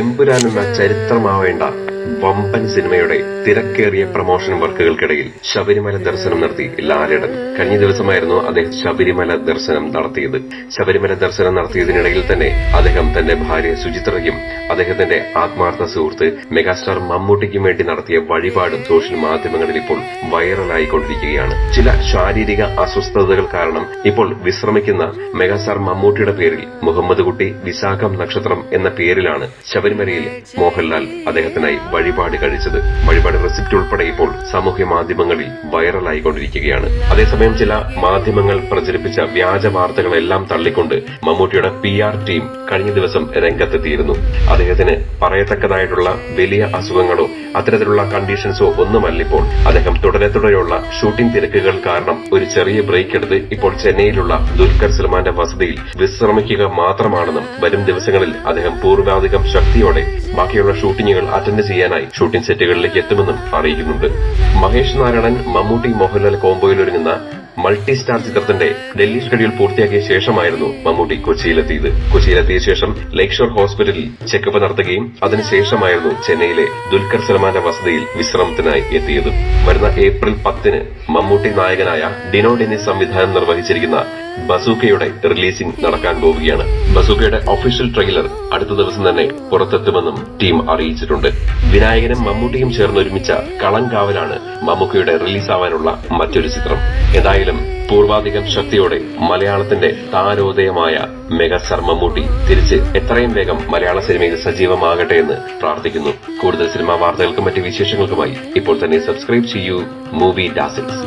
എമ്പുരാൻ എന്ന ചരിത്രമാവേണ്ട വമ്പൻ സിനിമയുടെ തിരക്കേറിയ പ്രൊമോഷൻ വർക്കുകൾക്കിടയിൽ ശബരിമല ദർശനം നടത്തി ലാലേട്ടൻ. കഴിഞ്ഞ ദിവസമായിരുന്നു അദ്ദേഹം ശബരിമല ദർശനം നടത്തിയത്. ശബരിമല ദർശനം നടത്തിയതിനിടയിൽ തന്നെ അദ്ദേഹം തന്റെ ഭാര്യ സുചിത്രയ്ക്കും അദ്ദേഹത്തിന്റെ ആത്മാർത്ഥ സുഹൃത്ത് മെഗാസ്റ്റാർ മമ്മൂട്ടിക്കും വേണ്ടി നടത്തിയ വഴിപാടും സോഷ്യൽ മാധ്യമങ്ങളിൽ ഇപ്പോൾ വൈറലായിക്കൊണ്ടിരിക്കുകയാണ്. ചില ശാരീരിക അസ്വസ്ഥതകൾ കാരണം ഇപ്പോൾ വിശ്രമിക്കുന്ന മെഗാസ്റ്റാർ മമ്മൂട്ടിയുടെ പേരിൽ മുഹമ്മദ് കുട്ടി വിശാഖം നക്ഷത്രം എന്ന പേരിലാണ് ശബരിമലയിൽ മോഹൻലാൽ അദ്ദേഹത്തിനായി വഴിപാട് കഴിച്ചത്. വഴിപാട് റെസിപ്റ്റ് ഉൾപ്പെടെ ഇപ്പോൾ സാമൂഹ്യ മാധ്യമങ്ങളിൽ വൈറലായിക്കൊണ്ടിരിക്കുകയാണ്. അതേസമയം ചില മാധ്യമങ്ങൾ പ്രചരിപ്പിച്ച വ്യാജ വാർത്തകളെല്ലാം തള്ളിക്കൊണ്ട് മമ്മൂട്ടിയുടെ PR ടീം കഴിഞ്ഞ ദിവസം രംഗത്തെത്തിയിരുന്നു. അദ്ദേഹത്തിന് പറയത്തക്കതായിട്ടുള്ള വലിയ അസുഖങ്ങളോ അത്തരത്തിലുള്ള കണ്ടീഷൻസോ ഒന്നുമല്ലിപ്പോൾ. അദ്ദേഹം തുടരെയുള്ള ഷൂട്ടിംഗ് തിരക്കുകൾ കാരണം ഒരു ചെറിയ ബ്രേക്ക് എടുത്ത് ഇപ്പോൾ ചെന്നൈയിലുള്ള ദുൽഖർ സൽമാന്റെ വസതിയിൽ വിശ്രമിക്കുക മാത്രമാണെന്നും വരും ദിവസങ്ങളിൽ അദ്ദേഹം പൂർവാധികം ശക്തിയോടെ ബാക്കിയുള്ള ഷൂട്ടിങ്ങുകൾ അറ്റൻഡ് ചെയ്യാനായി ഷൂട്ടിംഗ് സെറ്റുകളിലേക്ക് എത്തുമെന്നും അറിയിക്കുന്നുണ്ട്. മഹേഷ് നാരായണൻ മമ്മൂട്ടി മോഹൻലാൽ കോംബോയിൽ ഒരുങ്ങുന്ന മൾട്ടി സ്റ്റാർ ചിത്രത്തിന്റെ ഡൽഹി ഷെഡ്യൂൾ പൂർത്തിയാക്കിയ ശേഷമായിരുന്നു മമ്മൂട്ടി കൊച്ചിയിലെത്തിയത്. കൊച്ചിയിലെത്തിയ ശേഷം ലേക്ക് ഷോർ ഹോസ്പിറ്റലിൽ ചെക്കപ്പ് നടത്തുകയും അതിനുശേഷമായിരുന്നു ചെന്നൈയിലെ ദുൽഖർ സൽമാന്റെ വസതിയിൽ വിശ്രമത്തിനായി എത്തിയത്. വരുന്ന ഏപ്രിൽ 10 മമ്മൂട്ടി നായകനായ ഡിനോ ഡെന്നിസ് സംവിധാനം നിർവഹിച്ചിരിക്കുന്ന ബസൂക്കയുടെ റിലീസിംഗ് നടക്കാൻ പോവുകയാണ്. ബസൂക്കയുടെ ഒഫീഷ്യൽ ട്രെയിലർ അടുത്ത ദിവസം തന്നെ പുറത്തെത്തുമെന്നും ടീം അറിയിച്ചിട്ടുണ്ട്. വിനായകനും മമ്മൂട്ടിയും ചേർന്നൊരുമിച്ച കളങ്കാവലാണ് മമ്മൂക്കയുടെ റിലീസാവാനുള്ള മറ്റൊരു ചിത്രം. എന്തായാലും പൂർവാധികം ശക്തിയോടെ മലയാളത്തിന്റെ താരോദയമായ മെഗാസ്റ്റാർ മമ്മൂട്ടി തിരിച്ച് എത്രയും വേഗം മലയാള സിനിമയിൽ സജീവമാകട്ടെ എന്ന് പ്രാർത്ഥിക്കുന്നു. കൂടുതൽ സിനിമാ വാർത്തകൾക്കും മറ്റ് വിശേഷങ്ങൾക്കുമായി ഇപ്പോൾ തന്നെ സബ്സ്ക്രൈബ് ചെയ്യൂ മൂവി ഡാസിൽസ്.